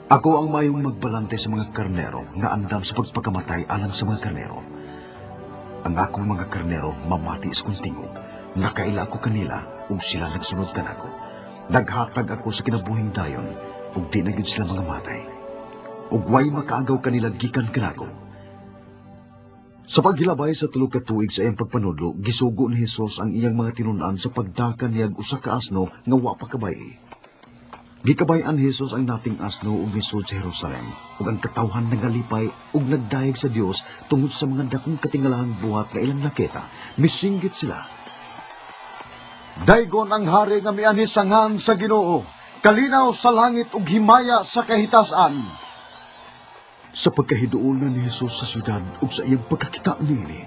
Ako ang mayong magbalante sa mga karnero nga andam sa pagpakamatay alang sa mga karnero. Ang akong mga karnero mamati sa kuntingog, nakaila ako kanila ug sila nagsunod kanako. Naghatag ako sa kinabuhing dayon ug di na gyud sila mga matay. Ug way makaagaw kanila gikan kanako. Sa paghilabay sa tulo ka tuig sa iyang pagpanudlo, gisugo ni Hesus ang iyang mga tinun-an sa pagdakan niyag usa ka asno nga wa pa kabay. Gikabay-an Hesus ang nating asno ug nisud sa Jerusalem, ug ang katawhan nagalipay ug nagdayeg sa Dios tungod sa mga dakong katingalahang buhat nga ilang nakita. Misinggit sila. Daygon ang hari nga mianisangan sa Ginoo, kalinaw sa langit ug himaya sa kahitasan. Sa pagkahiduol na ni Hesus sa syudad ug sa iyang pagkakita niini,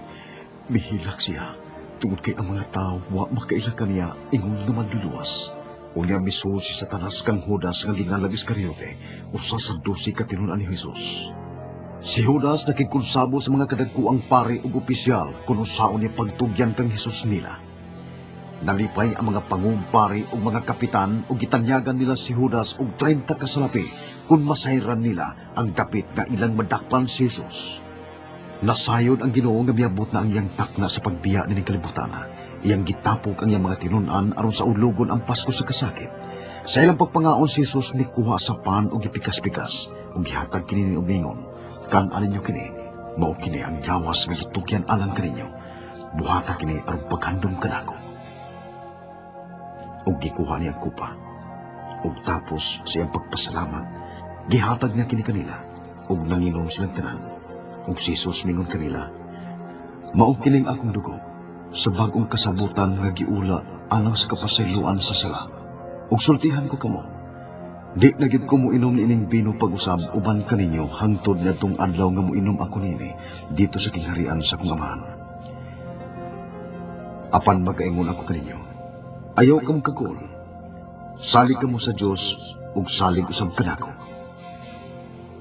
mihilak siya tungod kay ang mga tao wa makaila kaniya ingon nga madluluwas. Unya misuod si Satanas kang Judas nga gingalag Iscariote, usa sa 12 ka tinun-an ni Hesus. Si Judas nakikonsabo sa mga kadagkuang pare ug opisyal kung usaon niya pagtugyan kang Hesus nila. Nalipay ang mga pangumpari ug mga kapitan ug gitanyagan nila si Judas og 30 ka salapi kung masayran nila ang dapit nga ilang madakpan si Jesus. Nasayod ang Ginoo nga miabot na ang iyang takna sa pagbiya ni kalibutan. Iyang gitapok ang iyang mga tinun-an aron sa ulogon ang Pasko sa kasakit. Sa ilang pagpangaon si Jesus ni kuha sa pan ug gipikas-pikas ug gihatag kini ni umingon, "Kan-an ninyo kini, mao kini ang yawas nga gitugyan alang kaninyo. Buhata kini aron paghandom kanako." Ug gikuha niya ang kupa. Ug tapos sa iyang pagpasalamat, gihatag niya kini kanila ug nanginom silang tanan. Ug si Jesus mingon kanila, "Mao kining akong dugo sa bagong kasabutan nga giula alang sa kapasayloan sa sala. Ug sultihan ko kamo, di na gyud ko moinom niining bino pag-usab uban kaninyo hangtod ngadtong adlaw nga moinom ako nini dito sa kingharian sa akong Amahan. Apan magaingon ako kaninyo, ayaw kamo kagol. Salig kamo sa Dios ug salig usab kanako.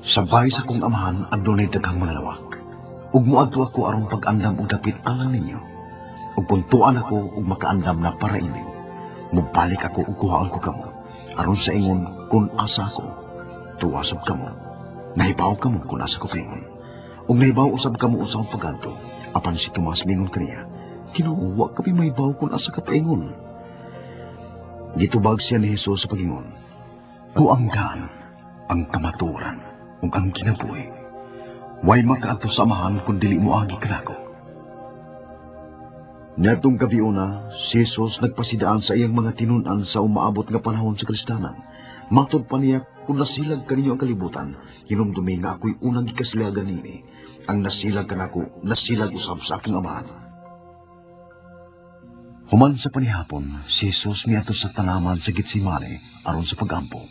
Sabay sa kong Amahan adunay daghang mga lawak, ug moadto ako aron pag-andam og dapit alang ninyo. Ug puntuan ako ug makaandam na para inyo. Mubalik ako ug kuhaon ko kamo aron sa ingon kun asa ako, tuwasab kamo. Nahibaw kamo kun asa ko paingon. Ug nahibaw usab kamo usa ang pagadto. Apan si Tomas mingon kaniya, "Ginoo, wa kami mahibaw kun asa ka paingon." Gitubag siya ni Hesus sa pagingon, "Kuanggan ang kamaturan ug ang kinabuhi. Way makaadto sa Amahan kun dili mo agi kanako." Netong gabi una, si Jesus nagpasidaan sa iyang mga tinun-an sa umaabot nga panahon sa kristanan. Matod pa niya, kung nasilag kaninyo ang kalibutan, hinumdumi nga ako'y unang gikasilagan nini. Ang nasilag kanako, nasilag usab sa aking Amahan. Human sa panihapon, si Jesus miato sa tanaman sa Getsemane aron sa pagampo.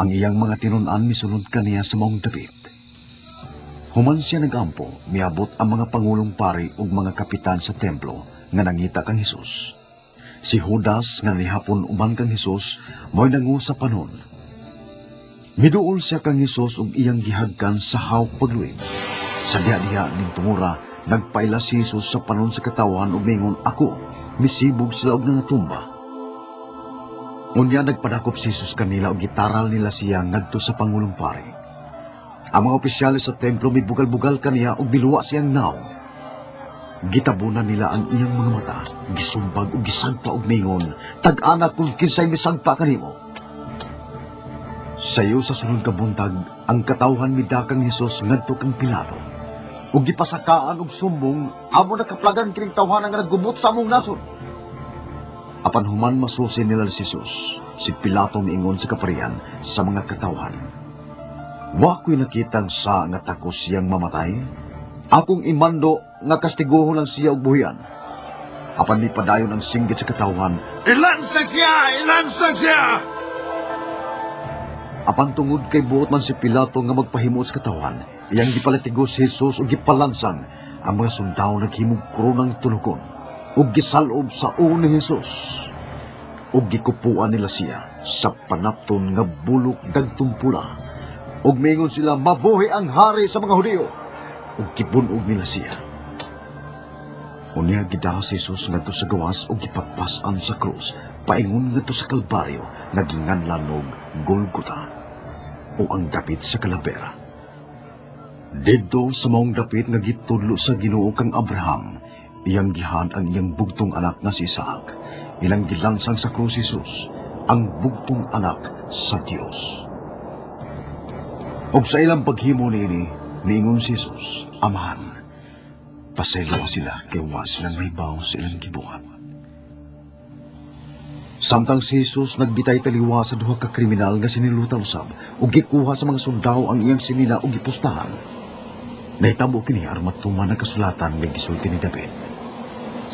Ang iyang mga tinun-an misunod kaniya sa maong dapit. Human siya nagampo, miabot ang mga pangulong pari ug mga kapitan sa templo nga nangita kang Hesus. Si Judas nga nihapon uban kang Hesus mo'y nangu sa panon. Miduol siya kang Hesus ug iyang gihagkan sa hawk pagluwid. Sa diha-diha ning tungura, nagpaila si Hesus sa panon sa katawan ug mingon, "Ako, misibog sila og nangatumba." Unya nagpadakop si Jesus kanila ug gitaral nila siya ngadto sa pangulong pari. Ang mga opisyalis sa templo may bugal-bugal kaniya ug biluwa siyang naong. Gitabunan nila ang iyang mga mata, gisumbag ug gisagpa og mingon, "Tag-ana kung kinsay misagpa kanimo." Sayo sa sunod ka buntag, ang katawhan midakang Hesus ngadto kang Pilato. Ug gipasakaan og sumbong, amo nakaplagan kining tawhan nga naggumot sa among nasod. Apan human masusi nila si Jesus, si Pilato miingon sa kaparian sa mga katawhan, "Wa ko'y nakitang sa nga takos siyang mamatay. Akong imando nga kastiguhon lang siya og buhian." Apan mi padayon ang singgit sa katawhan, Ilansag siya! Ilansag siya! Apan tungod kay buot man si Pilato nga magpahimo sa katawhan, iyang gipalatigo si Jesus ug gipalansang ang mga sundao naghimog koronang tunukon ug gisalob sa ulo ni Jesus. Ug gikupuan nila siya sa panapton nga bulok dagtong pula. Ug mingon sila, "Mabuhi ang hari sa mga Hudiyo." Ug gibunog nila siya. Unya gidahas si Jesus ngadto sa gawas ug gipagpas-an sa krus, paingon ngadto sa Kalbaryo nga ginganlan og Golgota. o ang dapit sa kalabera. Didto sa maong dapit nga gitudlo sa Ginoo kang Abraham, iyang gihan ang iyang bugtong anak nga si Isaac, ilang gilansang sa krus Jesus, ang bugtong anak sa Dios. Og sa ilang paghimo niini, niingon si Jesus, Amahan, pasaylo sila kay wa silang mahibaw sa ilang gibuhat. Samtang si Jesus nagbitay taliwa sa duha ka kriminal nga sinilutaw sab ug gikuha sa mga sundao ang iyang sinina ug gipustahan. Nahitabo kini aron matuman ang kasulatan nga gisulti ni David.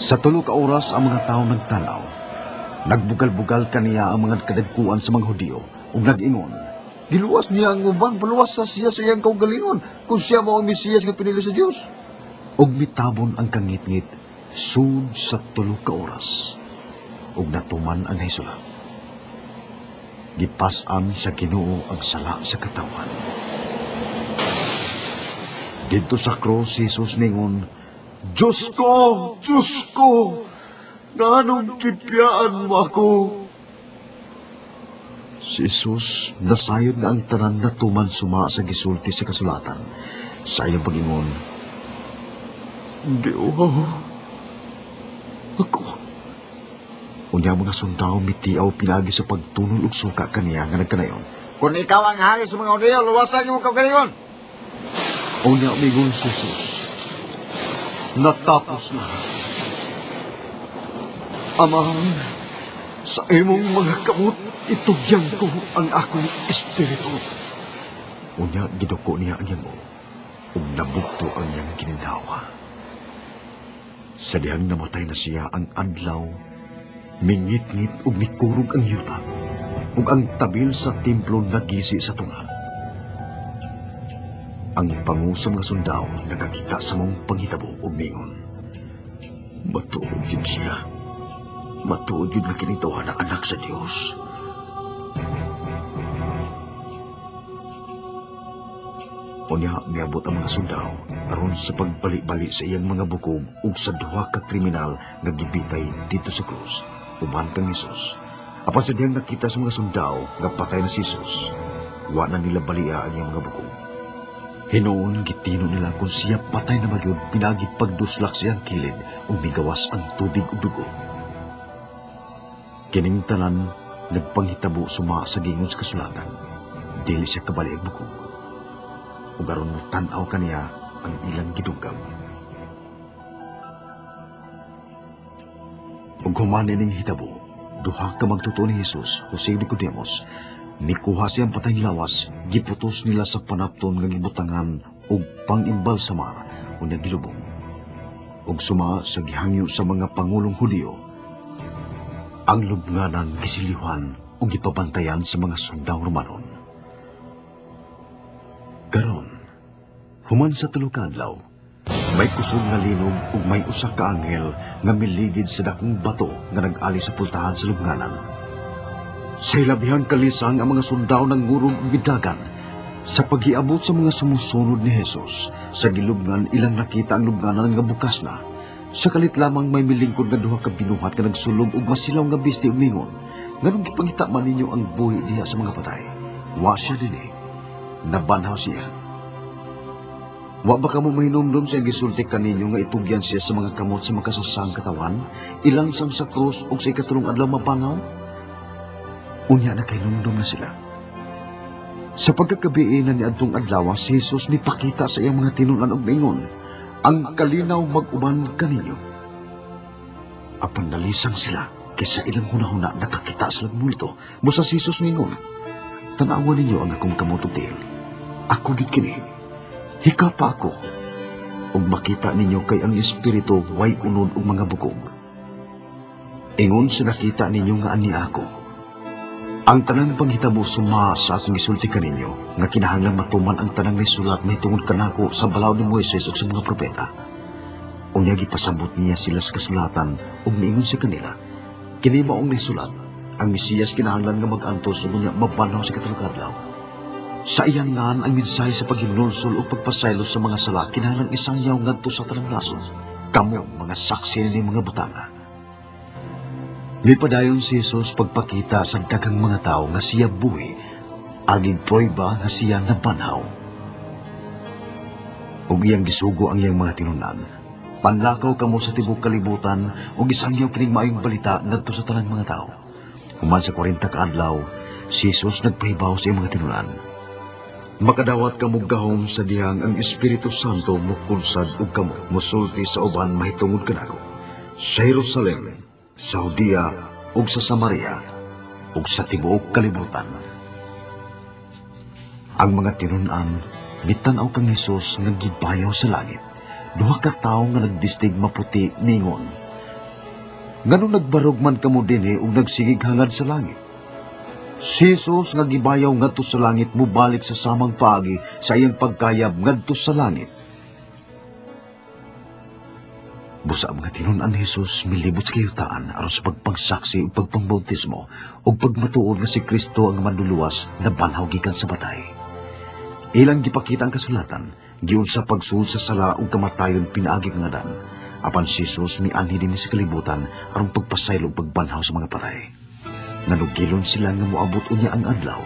Sa tulo ka oras ang mga tawo nagtanaw. Nagbugal-bugal kaniya ang mga kadagkuan sa mga Hudiyo ug nag-ingon, Giluwas niya ang uban, paluwas sa siya sa iyang kaugalingon kung siya mo ang Mesiyas nga pinili sa Diyos. ug mitabon ang kangit-ngit sud sa tulo ka oras. Ug natuman ang hisula. Gipas-an sa Ginoo ang sala sa katawan. Dito sa krus, si Jesus ningon, Diyos ko, nanong kipyaan mo ako? Si Jesus nasayod nga ang tanan na tuman suma sa gisulti sa kasulatan. Sa iyang pagingon, Ginoo, ako. Unya mga sundao mitiaw pinagi sa pagtunol ug suka kaniya nga nagkanayon. Kung ikaw ang hari sa mga Hudiyo, luwasan niyo ang kaugalingon. Unya migon si Jesus, Natapos na. Amahan, sa imong mga kamot, itugyan ko ang akong espiritu. Unya giduko niya ang iyang ug nabugto ang iyang gininawa. Sa dihang namatay na siya ang adlaw, mingit-ngit ug mikurog ang yuta, ug ang tabil sa templo nagisi sa tunga. Ang pangusang nga sundao nakakita sa mong panghitabo ug mingon, Matuod yun siya. Matuod yun nga kinitawa na anak sa Dios. Unya miabot ang mga sundao aron sa pagbalik-balik sa iyang mga bukog ug sa duha ka kriminal nga gibitay dito sa krus uban kang Jesus. Apan sa diyang nakita sa mga sundao nga patay na si Jesus, wa na nila balia ang iyang mga bukog. Hinoon gitino nila kung siya patay na magyud pinagi pagduslak siyang kilid ug migawas ang tubig ug dugo. Kining tanan nagpanghitabo suma sa gingon sa kasulatan, dili siya kabali ang bukog. Ug aron tan-aw kaniya ang ilang gidunggan. Ug human ining hitabo, duha ka magtuto ni Jesus, Jose Nicodemos, mikuha siyang patay lawas, giputos nila sa panapton nga gibutangan ug pangimbal samar unya gilubong. Ug suma sa gihangyo sa mga pangulong Hudiyo, ang lubnganan gisilihan ug gipabantayan sa mga sundao Romanon. Karon, human sa tulo ka adlaw, may kusog nga linog ug may usa ka anghel nga miligid sa dakong bato nga nag-ali sa pultahan sa lubnganan. Sa ilabihang kalisang ang mga sundao ng ngurog ug bidagan sa paghiabot sa mga sumusunod ni Jesus. Sa gilubngan ilang nakita ang lubnganan nga bukas na. Sa kalit lamang may milingkod nga duha ka binuhat nga nagsulog ug masilaw nga bisti ug mingon, nganong gipangita man ninyo ang buhi diha sa mga patay? Wa siya dinhi. Nabanhaw siya. Wa ba kamo mahinumdum siya gisulti kaninyo nga itugyan siya sa mga kamot sa makasasang katawan, ilansang sa krus ug sa ikatulong adlaw mapangaw? Unya na kay numdum na sila. Sa pagkakabiin na ni adtong adlaw, si Jesus nipakita sa iyang mga tinunan og mingon, ang kalinaw mag-uban kaninyo. Apan nalisang sila kaysa ilang hunahuna nakakita sila multo. Musa si Jesus mingon, tanawan ninyo ang akong kamot ug tiil. Ako gid kini. Hika pa ako. Ug makita ninyo kay ang espiritu way unod og mga bukog. Ingon sa nakita ninyo nga ani ako. Ang tanang panghitabo suma sa akong isulti kaninyo, nga kinahanglan matuman ang tanang may sulat may tungod kanako sa balaw ni Moises ug sa mga propeta. Unya gipasabot niya sila sa kasulatan ug miingon sa kanila, kini maong nisulat, ang Mesiyas kinahanglan nga mag-antos ug unya mabanaw sa katulog adlaw. Sa iyang ngan ang mensahe sa paghinulsol o pagpasaylo sa mga sala kinahanglan isangyaw ngadto sa tanang nasod. Kamo mga saksi ni mga butanga. Lipadayon si Jesus pagpakita sa daghang mga tao nga siya buhi agig prueba nga siya nabanhaw. Ug iyang gisugo ang iyang mga tinunan. Panlakaw kamo sa tibok kalibutan ug gisangyaw kining maayong balita ngadto sa tanang mga tao. Human sa 40 ka adlaw, si Jesus nagpahibaw sa iyang mga tinunan. Makadawat kamo gahom sa dihang ang Espiritu Santo mukunsad ug kamo mosulti sa uban mahitungod kanako. Sa Jerusalem, sa Judea ug sa Samaria ug sa tibuok kalibutan. Ang mga tinunan mitan-aw kang Jesus nga gibayaw sa langit. Duha ka tawo nga nagdistig maputi ningon. Ngano nagbarog man kamo dinhi ug nagsigig hangad sa langit? Si Jesus nga gibayaw ngadto sa langit mubalik sa samang paagi sa iyang pagkayab ngadto sa langit. Busa ang mga tinunan ni Jesus milibot sa kayutaan aron sa pagpangsaksi ug pagpangbautismo ug pagmatuod nga si Kristo ang manluluwas na banhaw gikan sa batay. Ilang gipakita ang kasulatan, giun sa pagsuod sa sala ug kamatayon pinaagi nga ngadan. Apan si Jesus mianhi dinhi sa kalibutan aron pagpasaylo ug pagbanhaw sa mga patay. Nanugilon sila nga moabot unya ang adlaw,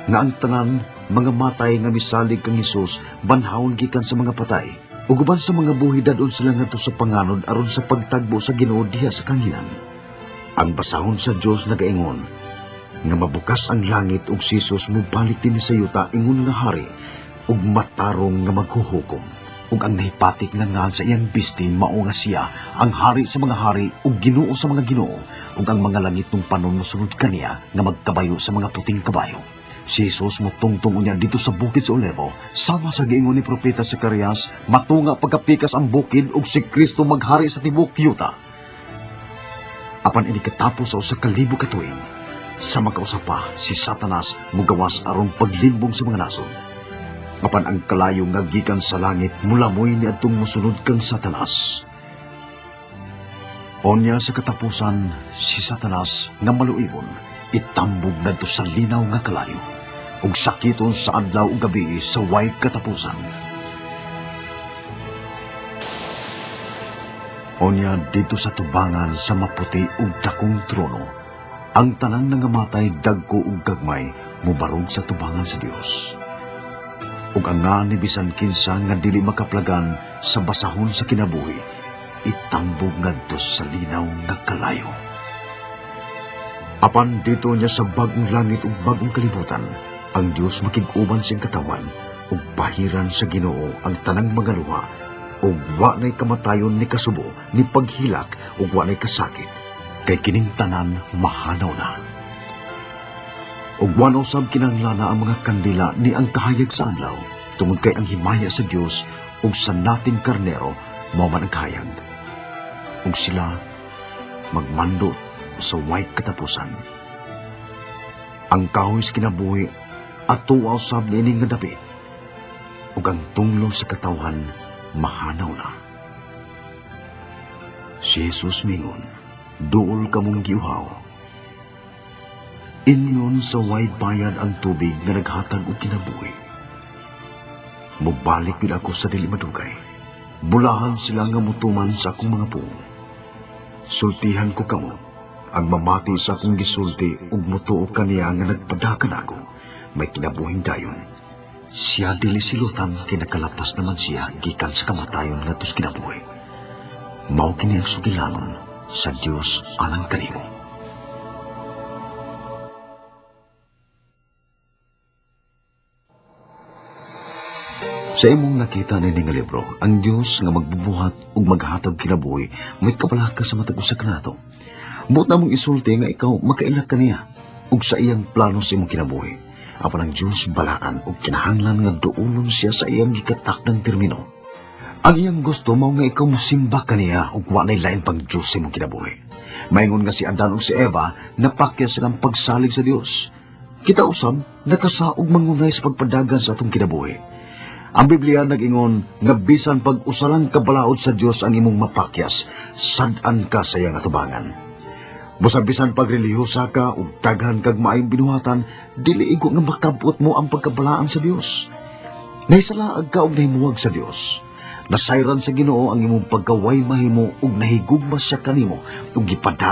nga ang tanan mga matay nga misalig kang Jesus banhawon gikan sa mga patay. Ug uban sa mga buhi dadon sila ngadto sa panganod aron sa pagtagbo sa Ginoo diha sa kangilan. Ang basahon sa Dios nagaingon nga mabukas ang langit ug si Jesus mubalik dinhi sa yuta ingon nga hari ug matarong nga maghuhukom. Ug ang nahipatik nga ngan sa iyang bistin mao nga siya ang hari sa mga hari ug Ginoo sa mga ginoo ug ang mga langit ng panon mosunod kaniya nga magkabayo sa mga puting kabayo. Si Jesus motungtong unya dito sa bukid sa Olevo, sama sa giingon ni Propeta Zacarias, matunga pagkapikas ang bukid ug si Kristo maghari sa tibuok yuta. Apan ini katapos sa 1,000 ka tuig, sa magkausapa si Satanas mugawas aron paglimbong sa mga nasod. Apan ang kalayo nga gikan sa langit mulamoy ni adtong mosunod kang Satanas. Onya sa katapusan si Satanas nga maluibon itambog ngadto sa linaw nga kalayo ug sakiton sa adlaw ug gabi sa way katapusan. Onya dito sa tubangan sa maputi ug dakong trono, ang tanang nangamatay dagko ug gagmay mubarog sa tubangan sa Dios. Ug ang nga ni bisan kinsa nga dili makaplagan sa basahon sa kinabuhi, itambog ngadto sa linaw nga kalayo. Apan dito niya sa bagong langit ug bagong kalibutan, ang Dios makig-uban siyang katawan ug bahiran sa Ginoo ang tanang mga luha ug wa nay kamatayon ni kasubo ni paghilak ug wa nay kasakit kay kining tanan mahanaw na. Ug wa na usab kinahanglan ang mga kandila ni ang kahayag sa adlaw tungod kay ang himaya sa Dios ug sa nating karnero mao man ang kahayag. Ug sila magmando sa way katapusan. Ang kahoy sa kinabuhi at tuwaw sab niini nga dapit ug ang tunglo sa katawan mahanaw na. Si Jesus mingon, duol kamong giuhaw. Inyon sa way bayad ang tubig nga naghatag og kinabuhi. Mubalik gid ako sa dili madugay. Bulahan sila nga mutuman sa akong mga puong. Sultihan ko kamo ang mamati sa akong gisulti ug mutuo kaniya nga nagpadakan ako may kinabuhing dayon. Siya dili silutan kay nakalapas naman siya gikan sa kamatayon ngadto sa kinabuhi. Mao kini ang sugilanon sa Dios alang kanimo. Sa imong nakita ni nga libro, ang Dios nga magbubuhat ug maghatag kinabuhi may kapalaka sa matag usa kanato. Buot na mong isulti nga ikaw makailak kaniya ug sa iyang plano sa imong kinabuhi. Apan ang Diyos balaan ug kinahanglan nga duulon siya sa iyang gikatak ng termino. Ang iyang gusto mao nga ikaw musimba kaniya ug wa nay lain pang Diyos sa imong kinabuhi. Maingon nga si Adan ug si Eva napakya silang pagsalig sa Dios. Kita usab nakasaog mangunay sa pagpadagan sa atong kinabuhi. Ang Biblia nag-ingon nga bisan pag usalang kabalaod sa Dios ang imong mapakyas, sad-an ka sa iyang atubangan. Busa-bisan pagrelihiyosa ka ug daghan kag maayong binuhatan, dili igo nga makabot mo ang pagkabalaan sa Dios. Nahisalaag ka ug nahimuwag sa Dios. Nasayran sa Ginoo ang imong pagkaway mahimo ug nahigugma siya kanimo ug gipadala